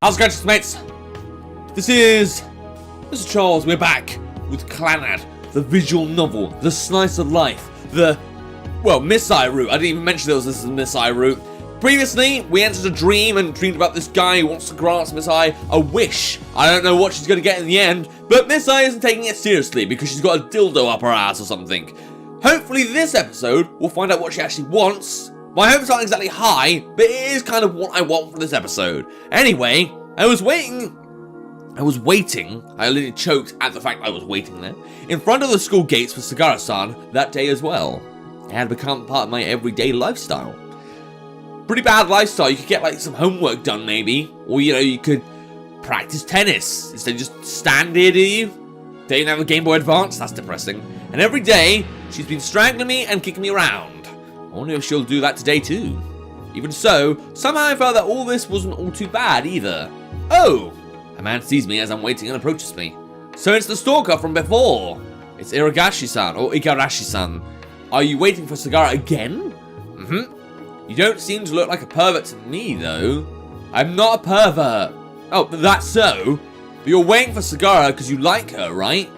How's it going, mates? This is Mrjacharles. We're back with Clannad, the visual novel, the slice of life, Misae route. I didn't even mention this is the Misae route. Previously, we entered a dream and dreamed about this guy who wants to grant Misae a wish. I don't know what she's going to get in the end, but Misae isn't taking it seriously because she's got a dildo up her ass or something. Hopefully this episode, we'll find out what she actually wants. My hopes aren't exactly high, but it is kind of what I want for this episode. Anyway, I was waiting. I literally choked at the fact I was waiting there, in front of the school gates for Mrjacharles that day as well. It had become part of my everyday lifestyle. Pretty bad lifestyle. You could get like some homework done maybe, or you could practice tennis instead of just stand here, do you? They didn't have a Game Boy Advance, that's depressing. And every day, she's been strangling me and kicking me around. I wonder if she'll do that today too. Even so, somehow I felt that all this wasn't all too bad either. Oh! A man sees me as I'm waiting and approaches me. So it's the stalker from before. It's Mrjacharles-san, or Igarashi-san. Are you waiting for Sagara again? You don't seem to look like a pervert to me, though. I'm not a pervert. Oh, that's so? But you're waiting for Sagara because you like her, right?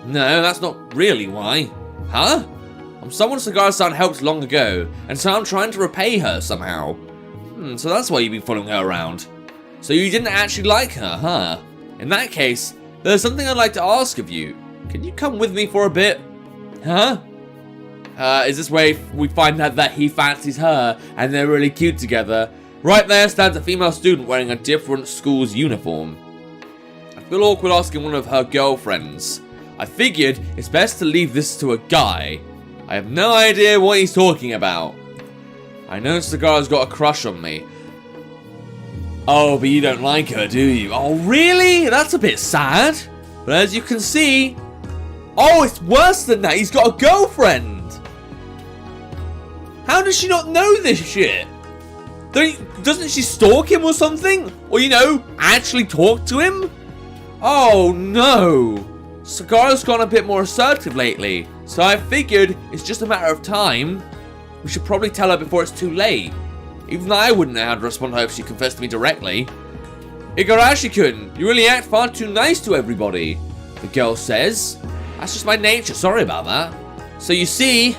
No, that's not really why. Huh? I'm someone Sagara-san helped long ago, and so I'm trying to repay her somehow. So that's why you've been following her around. So you didn't actually like her, huh? In that case, there's something I'd like to ask of you. Can you come with me for a bit? Huh? Is this where we find out that he fancies her and they're really cute together? Right there stands a female student wearing a different school's uniform. I feel awkward asking one of her girlfriends. I figured it's best to leave this to a guy. I have no idea what he's talking about. I know Sagara's got a crush on me. Oh, but you don't like her, do you? Oh, really? That's a bit sad. But as you can see... Oh, it's worse than that. He's got a girlfriend. How does she not know this shit? Doesn't she stalk him or something? Or, actually talk to him? Oh, no. Sagara's gone a bit more assertive lately. So I figured it's just a matter of time. We should probably tell her before it's too late. Even though I wouldn't know how to respond to her if she confessed to me directly. Igarashi-kun, you really act far too nice to everybody, the girl says. That's just my nature, sorry about that. So you see,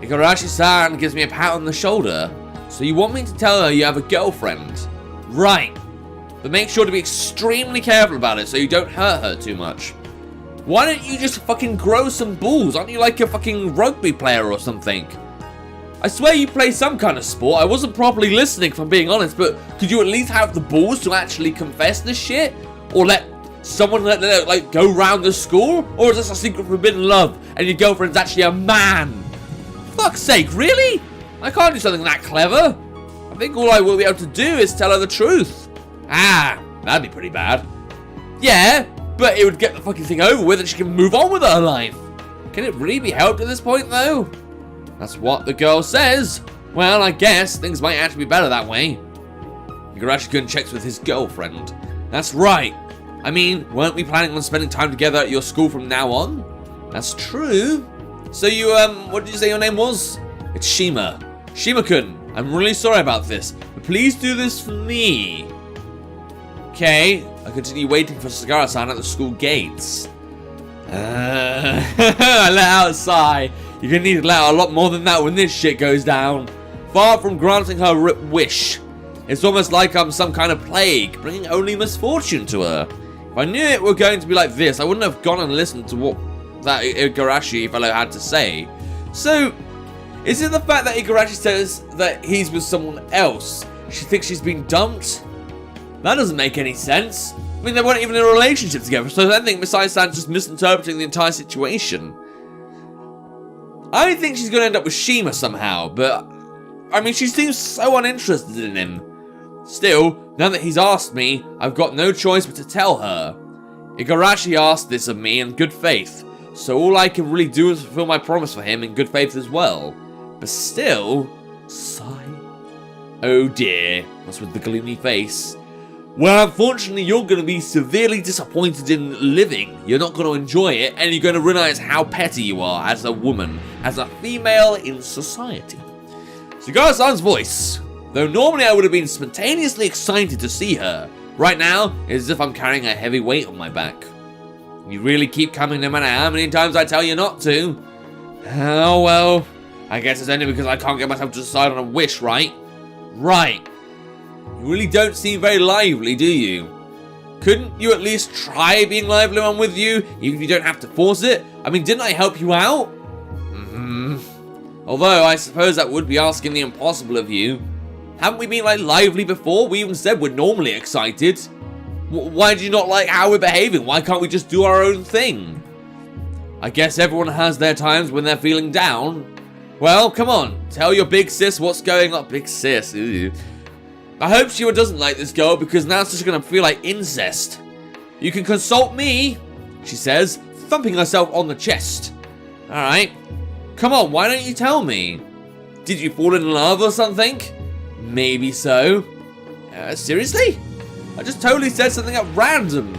Igarashi-san gives me a pat on the shoulder. So you want me to tell her you have a girlfriend? Right. But make sure to be extremely careful about it so you don't hurt her too much. Why don't you just fucking grow some balls? Aren't you like a fucking rugby player or something? I swear you play some kind of sport. I wasn't properly listening, if I'm being honest, but could you at least have the balls to actually confess this shit? Or let someone go round the school? Or is this a secret forbidden love and your girlfriend's actually a man? Fuck's sake, really? I can't do something that clever. I think all I will be able to do is tell her the truth. Ah, that'd be pretty bad. Yeah, but it would get the fucking thing over with and she can move on with her life. Can it really be helped at this point, though? That's what the girl says. Well, I guess things might actually be better that way. Igarashi-kun checks with his girlfriend. That's right. I mean, weren't we planning on spending time together at your school from now on? That's true. So you, what did you say your name was? It's Shima. Shima-kun, I'm really sorry about this, but please do this for me. Okay, I continue waiting for Sagara-san at the school gates. I let out a sigh. You're gonna need to let out a lot more than that when this shit goes down. Far from granting her wish. It's almost like I'm some kind of plague, bringing only misfortune to her. If I knew it were going to be like this, I wouldn't have gone and listened to what that Igarashi fellow had to say. So, is it the fact that Igarashi says that he's with someone else? She thinks she's been dumped? That doesn't make any sense. I mean, they weren't even in a relationship together, so I think Misae-san's just misinterpreting the entire situation. I think she's going to end up with Shima somehow, but, I mean, she seems so uninterested in him. Still, now that he's asked me, I've got no choice but to tell her. Igarashi asked this of me in good faith, so all I can really do is fulfill my promise for him in good faith as well. But still, sigh. Oh dear, what's with the gloomy face? Well, unfortunately, you're going to be severely disappointed in living. You're not going to enjoy it, and you're going to realize how petty you are as a woman, as a female in society. Sagara-san's voice. Though normally I would have been spontaneously excited to see her, Right now, it's as if I'm carrying a heavy weight on my back. You really keep coming no matter how many times I tell you not to. Oh well, I guess it's only because I can't get myself to decide on a wish, right? Right. You really don't seem very lively, do you? Couldn't you at least try being lively when I'm with you, even if you don't have to force it? I mean, didn't I help you out? Although, I suppose that would be asking the impossible of you. Haven't we been, like, lively before? We even said we're normally excited. Why do you not like how we're behaving? Why can't we just do our own thing? I guess everyone has their times when they're feeling down. Well, come on. Tell your big sis what's going on. Big sis. Ew. I hope she doesn't like this girl because now it's just going to feel like incest. You can consult me, she says, thumping herself on the chest. Alright. Come on, why don't you tell me? Did you fall in love or something? Maybe so. Seriously? I just totally said something at random.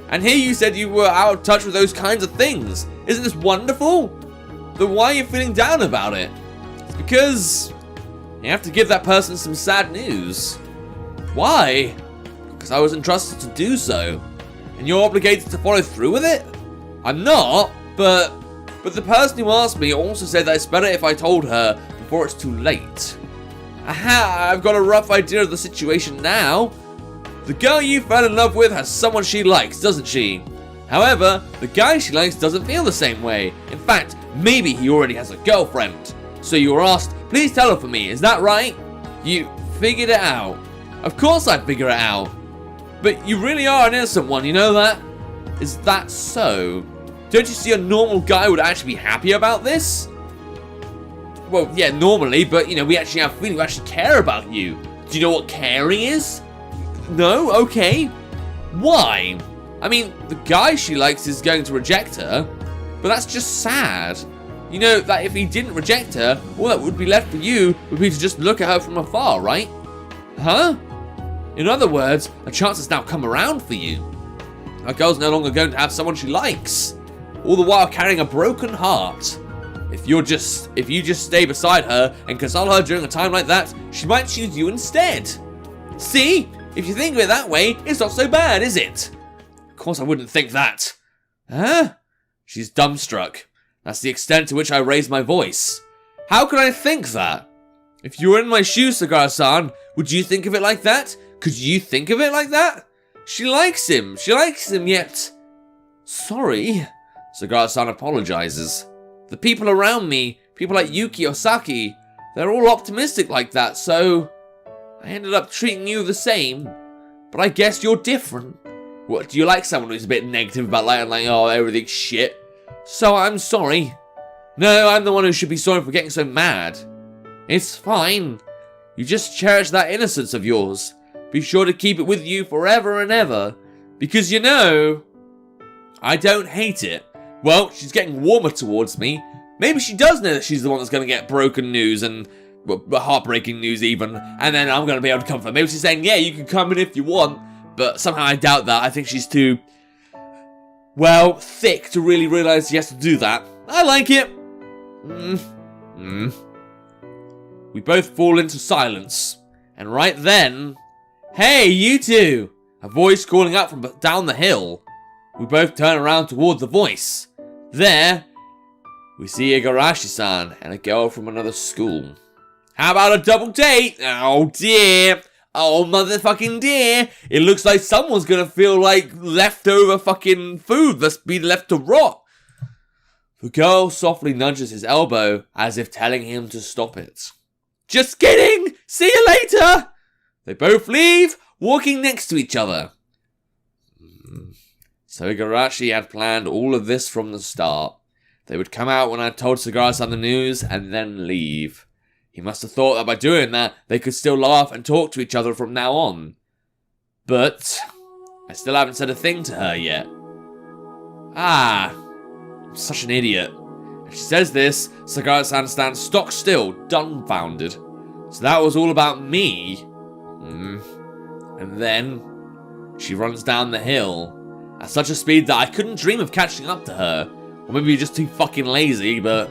And here you said you were out of touch with those kinds of things. Isn't this wonderful? Then why are you feeling down about it? It's because you have to give that person some sad news. Why? Because I was entrusted to do so. And you're obligated to follow through with it? I'm not, but the person who asked me also said that it's better if I told her before it's too late. Aha, I've got a rough idea of the situation now. The girl you fell in love with has someone she likes, doesn't she? However, the guy she likes doesn't feel the same way. In fact, maybe he already has a girlfriend. So you were asked, please tell her for me, is that right? You figured it out. Of course I figure it out. But you really are an innocent one, you know that? Is that so? Don't you see a normal guy would actually be happy about this? Well, yeah, normally, but, you know, we actually have feelings, we actually care about you. Do you know what caring is? No? Okay. Why? I mean, the guy she likes is going to reject her, but that's just sad. You know that if he didn't reject her, all that would be left for you would be to just look at her from afar, right? Huh? In other words, a chance has now come around for you. A girl's no longer going to have someone she likes, all the while carrying a broken heart. If you just stay beside her and console her during a time like that, she might choose you instead. See? If you think of it that way, it's not so bad, is it? Of course I wouldn't think that. Huh? She's dumbstruck. That's the extent to which I raise my voice. How could I think that? If you were in my shoes, Sagara-san, would you think of it like that? Could you think of it like that? She likes him yet... Sorry. Sagara-san apologizes. The people around me, people like Yuki or Saki, they're all optimistic like that, so... I ended up treating you the same. But I guess you're different. What, do you like someone who's a bit negative about like, oh, everything's shit? So I'm sorry. No, I'm the one who should be sorry for getting so mad. It's fine. You just cherish that innocence of yours. Be sure to keep it with you forever and ever. Because you know, I don't hate it. Well, she's getting warmer towards me. Maybe she does know that she's the one that's going to get broken news and heartbreaking news even. And then I'm going to be able to comfort her. Maybe she's saying, yeah, you can come in if you want. But somehow I doubt that. I think she's too, well, thick to really realise she has to do that. I like it. We both fall into silence. And right then... Hey, you two! A voice calling out from down the hill. We both turn around toward the voice. There, we see Igarashi-san and a girl from another school. How about a double date? Oh dear. Oh motherfucking dear. It looks like someone's gonna feel like leftover fucking food that's been left to rot. The girl softly nudges his elbow as if telling him to stop it. Just kidding! See you later! They both leave, walking next to each other. So Igarashi had planned all of this from the start. They would come out when I told Sagara-san the news, and then leave. He must have thought that by doing that, they could still laugh and talk to each other from now on. But I still haven't said a thing to her yet. I'm such an idiot. As she says this, Sagara-san stands stock still, dumbfounded. So that was all about me. And then she runs down the hill at such a speed that I couldn't dream of catching up to her. Or maybe you're just too fucking lazy, but...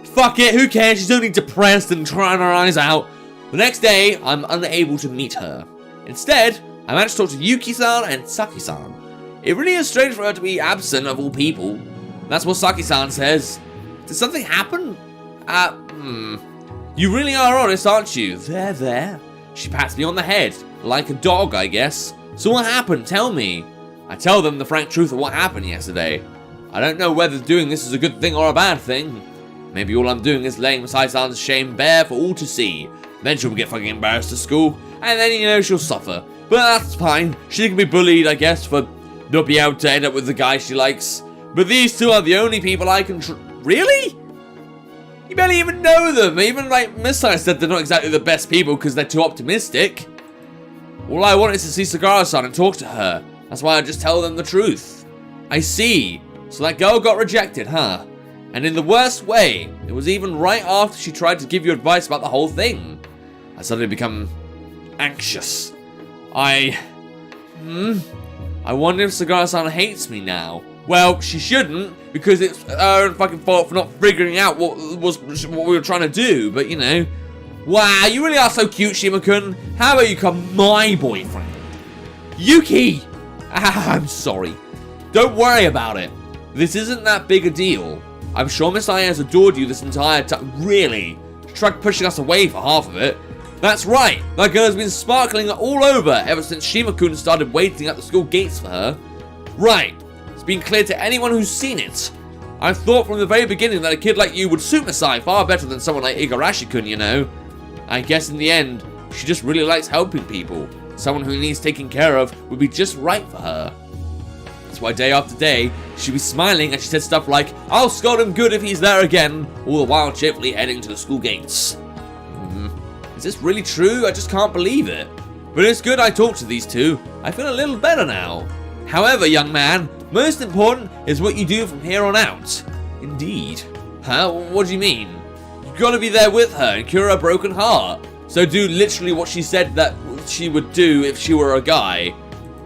Fuck it, who cares? She's only depressed and trying her eyes out. The next day, I'm unable to meet her. Instead, I managed to talk to Yuki-san and Saki-san. It really is strange for her to be absent of all people. That's what Saki-san says. Did something happen? You really are honest, aren't you? There. She pats me on the head, like a dog, I guess. So what happened? Tell me. I tell them the frank truth of what happened yesterday. I don't know whether doing this is a good thing or a bad thing. Maybe all I'm doing is laying Misae-san's shame bare for all to see. Then she'll get fucking embarrassed at school, and then, she'll suffer. But that's fine. She can be bullied, I guess, for not being able to end up with the guy she likes. But these two are the only people I can Really? You barely even know them. Even, Misae said they're not exactly the best people because they're too optimistic. All I want is to see Sagara-san and talk to her. That's why I just tell them the truth. I see. So that girl got rejected, huh? And in the worst way. It was even right after she tried to give you advice about the whole thing. I suddenly become anxious. I wonder if Sagara-san hates me now. Well, she shouldn't, because it's her own fucking fault for not figuring out what we were trying to do, but Wow, you really are so cute, Shima-kun. How about you become my boyfriend? Yuki! I'm sorry. Don't worry about it. This isn't that big a deal. I'm sure Misae has adored you this entire time. Really? She tried pushing us away for half of it. That's right. That girl has been sparkling all over ever since Shima-kun started waiting at the school gates for her. Right. It's been clear to anyone who's seen it. I've thought from the very beginning that a kid like you would suit Misae far better than someone like Igarashi-kun, I guess in the end, she just really likes helping people. Someone who needs taking care of would be just right for her. That's why day after day, she'd be smiling and she said stuff like, I'll scold him good if he's there again, all the while cheerfully heading to the school gates. Is this really true? I just can't believe it. But it's good I talked to these two. I feel a little better now. However, young man, most important is what you do from here on out. Indeed. Huh? What do you mean? You've got to be there with her and cure her broken heart. So do literally what she said that she would do if she were a guy.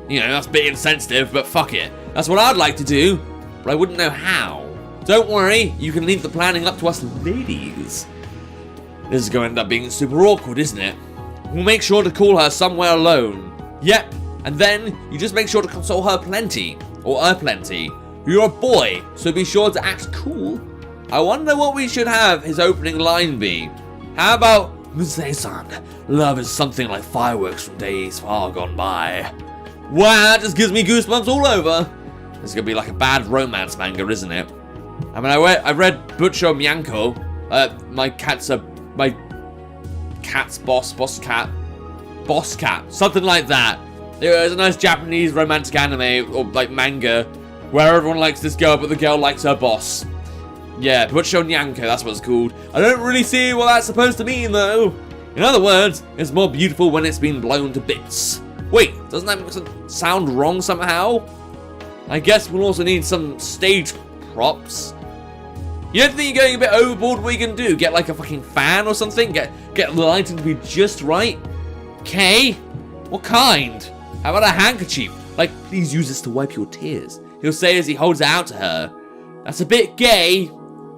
That's a bit insensitive, but fuck it. That's what I'd like to do, but I wouldn't know how. Don't worry, you can leave the planning up to us ladies. This is going to end up being super awkward, isn't it? We'll make sure to call her somewhere alone. Yep, and then you just make sure to console her plenty. Or her plenty. You're a boy, so be sure to act cool. I wonder what we should have his opening line be. How about, Misae-san, love is something like fireworks from days far gone by. Wow, that just gives me goosebumps all over. This is going to be like a bad romance manga, isn't it? I mean, I read Butcher Myanko. My cat's boss cat, something like that. There's a nice Japanese romantic anime or manga where everyone likes this girl, but the girl likes her boss. Yeah, Butcher Nyanko, that's what it's called. I don't really see what that's supposed to mean though. In other words, it's more beautiful when it's been blown to bits. Wait, doesn't that sound wrong somehow? I guess we'll also need some stage props. You don't think you're going a bit overboard? What you can do? Get like a fucking fan or something? Get the lighting to be just right? Okay. What kind? How about a handkerchief? Please use this to wipe your tears. He'll say as he holds it out to her. That's a bit gay.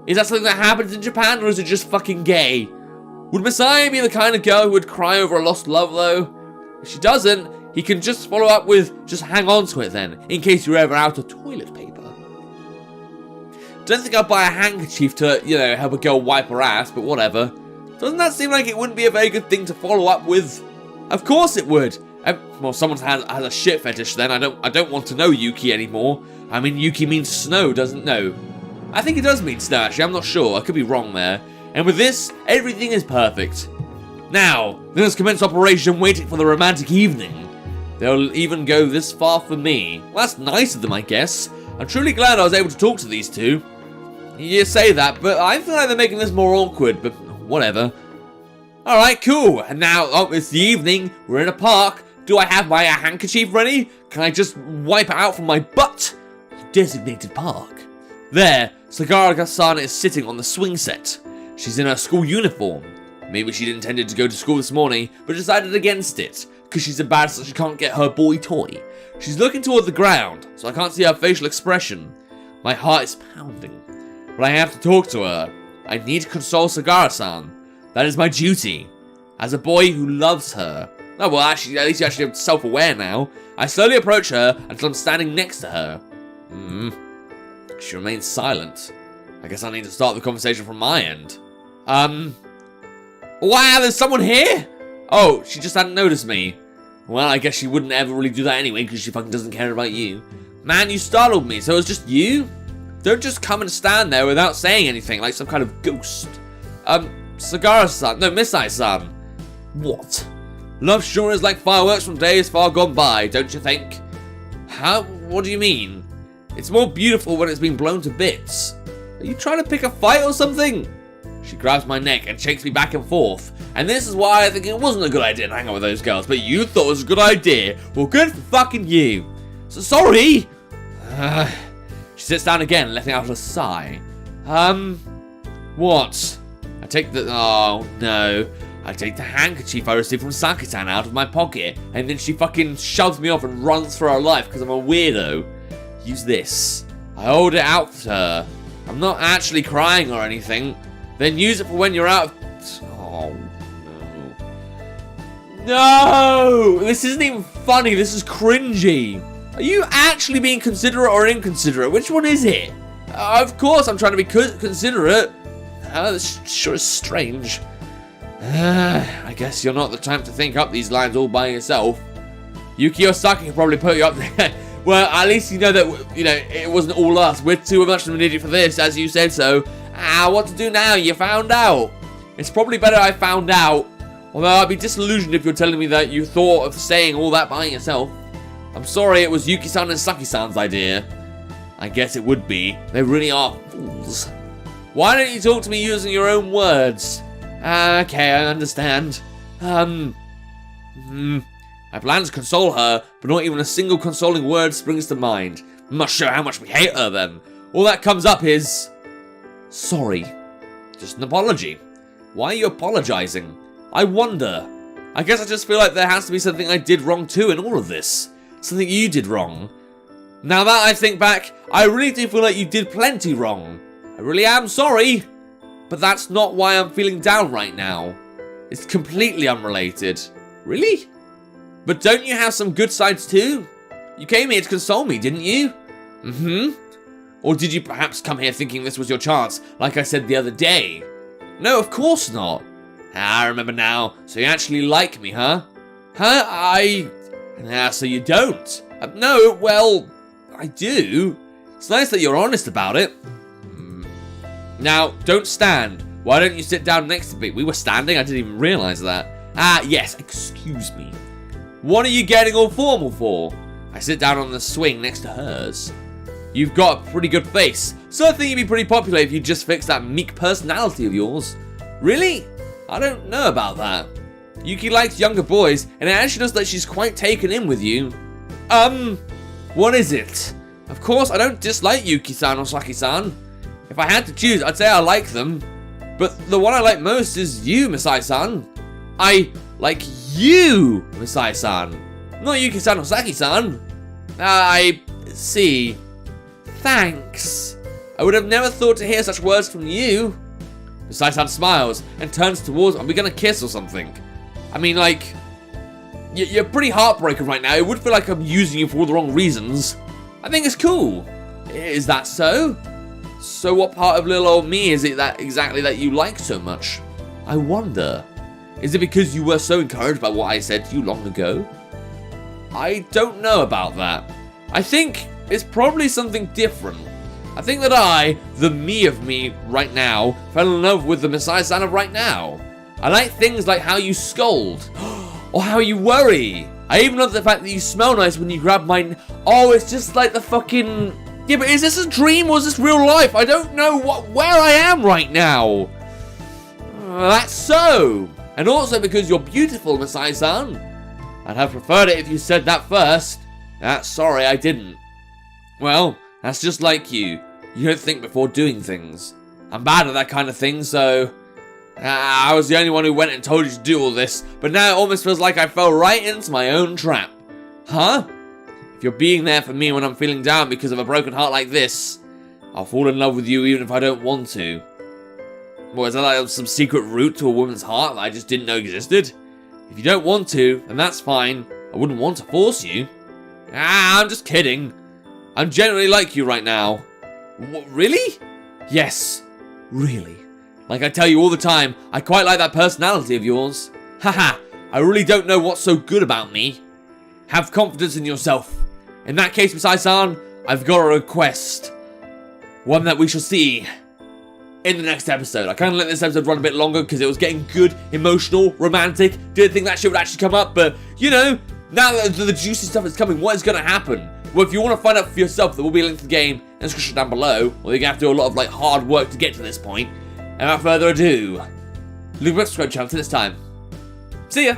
Is that something that happens in Japan, or is it just fucking gay? Would Misae be the kind of girl who would cry over a lost love, though? If she doesn't, he can just follow up with, just hang on to it then, in case you're ever out of toilet paper. Don't think I'd buy a handkerchief to, help a girl wipe her ass, but whatever. Doesn't that seem like it wouldn't be a very good thing to follow up with? Of course it would. Well, someone has a shit fetish then. I don't want to know Yuki anymore. I mean, Yuki means snow, doesn't know. I think it does mean snow, actually. I'm not sure. I could be wrong there. And with this, everything is perfect. Now, let us commence operation waiting for the romantic evening. They'll even go this far for me. Well, that's nice of them, I guess. I'm truly glad I was able to talk to these two. You say that, but I feel like they're making this more awkward, but whatever. Alright, cool. And now, it's the evening. We're in a park. Do I have my handkerchief ready? Can I just wipe it out from my butt? Designated park. There, Sagara-san is sitting on the swing set. She's in her school uniform. Maybe she'd intended to go to school this morning, but decided against it, because she's embarrassed that she can't get her boy toy. She's looking toward the ground, so I can't see her facial expression. My heart is pounding. But I have to talk to her. I need to console Sagara-san. That is my duty. As a boy who loves her, Oh, well, actually, at least you're actually self-aware now. I slowly approach her until I'm standing next to her. She remains silent. I guess I need to start the conversation from my end. Wow, there's someone here? Oh, she just hadn't noticed me. Well, I guess she wouldn't ever really do that anyway, because she fucking doesn't care about you. Man, you startled me, so it was just you? Don't just come and stand there without saying anything, like some kind of ghost. Sagara-san, no, Misae-san. What? Love sure is like fireworks from days far gone by, don't you think? How? What do you mean? It's more beautiful when it's been blown to bits. Are you trying to pick a fight or something? She grabs my neck and shakes me back and forth. And this is why I think it wasn't a good idea to hang out with those girls, but you thought it was a good idea. Well, good for fucking you. So sorry. She sits down again, letting out a sigh. What? I take the... Oh, no. I take the handkerchief I received from Saki-san out of my pocket, and then she fucking shoves me off and runs for her life because I'm a weirdo. Use this. I hold it out to her. I'm not actually crying or anything. Then use it for when you're out of... Oh, no. No! This isn't even funny. This is cringy. Are you actually being considerate or inconsiderate? Which one is it? Of course I'm trying to be considerate. This sure is strange. I guess you're not the type to think up these lines all by yourself. Yuki or Saki can probably put you up there. Well, at least you know that, you know, it wasn't all us. We're too much of an idiot for this, as you said so. What to do now? You found out. It's probably better I found out. Although I'd be disillusioned if you're telling me that you thought of saying all that by yourself. I'm sorry it was Yuki-san and Saki-san's idea. I guess it would be. They really are fools. Why don't you talk to me using your own words? Okay, I understand. I plan to console her, but not even a single consoling word springs to mind. Must show how much we hate her then. All that comes up is... Sorry. Just an apology. Why are you apologizing? I wonder. I guess I just feel like there has to be something I did wrong too in all of this. Something you did wrong. Now that I think back, I really do feel like you did plenty wrong. I really am sorry. But that's not why I'm feeling down right now. It's completely unrelated. Really? But don't you have some good sides too? You came here to console me, didn't you? Or did you perhaps come here thinking this was your chance, like I said the other day? No, of course not. I remember now. So you actually like me, huh? So you don't? No, well, I do. It's nice that you're honest about it. Now, don't stand. Why don't you sit down next to me? We were standing, I didn't even realise that. Yes, excuse me. What are you getting all formal for? I sit down on the swing next to hers. You've got a pretty good face, so I think you'd be pretty popular if you just fixed that meek personality of yours. Really? I don't know about that. Yuki likes younger boys, and it actually does that she's quite taken in with you. What is it? Of course, I don't dislike Yuki-san or Saki-san. If I had to choose, I'd say I like them. But the one I like most is you, Misae-san. I like you, Misae-san. Not Yuki-san or Saki-san. I see. Thanks. I would have never thought to hear such words from you. Misae-san smiles and turns towards... Are we going to kiss or something? I mean, like... You're pretty heartbroken right now. It would feel like I'm using you for all the wrong reasons. I think it's cool. Is that so? So what part of little old me is it that exactly that you like so much? I wonder. Is it because you were so encouraged by what I said to you long ago? I don't know about that. I think it's probably something different. I think that I, the me of me right now, fell in love with the Misae-san of right now. I like things like how you scold, or how you worry. I even love the fact that you smell nice when you grab my... Oh, it's just like the fucking... Yeah, but is this a dream or is this real life? I don't know where I am right now. That's so. And also because you're beautiful, Misae-san. I'd have preferred it if you said that first. Sorry, I didn't. Well, that's just like you. You don't think before doing things. I'm bad at that kind of thing, so... I was the only one who went and told you to do all this, but now it almost feels like I fell right into my own trap. Huh? If you're being there for me when I'm feeling down because of a broken heart like this, I'll fall in love with you even if I don't want to. What, is that like some secret route to a woman's heart that I just didn't know existed? If you don't want to, then that's fine. I wouldn't want to force you. I'm just kidding. I'm generally like you right now. What, really? Yes, really. Like I tell you all the time, I quite like that personality of yours. Haha, I really don't know what's so good about me. Have confidence in yourself. In that case, Misae-san, I've got a request. One that we shall see in the next episode. I kind of let this episode run a bit longer because it was getting good, emotional, romantic. Didn't think that shit would actually come up, but, you know, now that the juicy stuff is coming, what is going to happen? Well, if you want to find out for yourself, there will be a link to the game in the description down below, or you're going to have to do a lot of, hard work to get to this point. And without further ado, leave a subscribe channel till this time. See ya!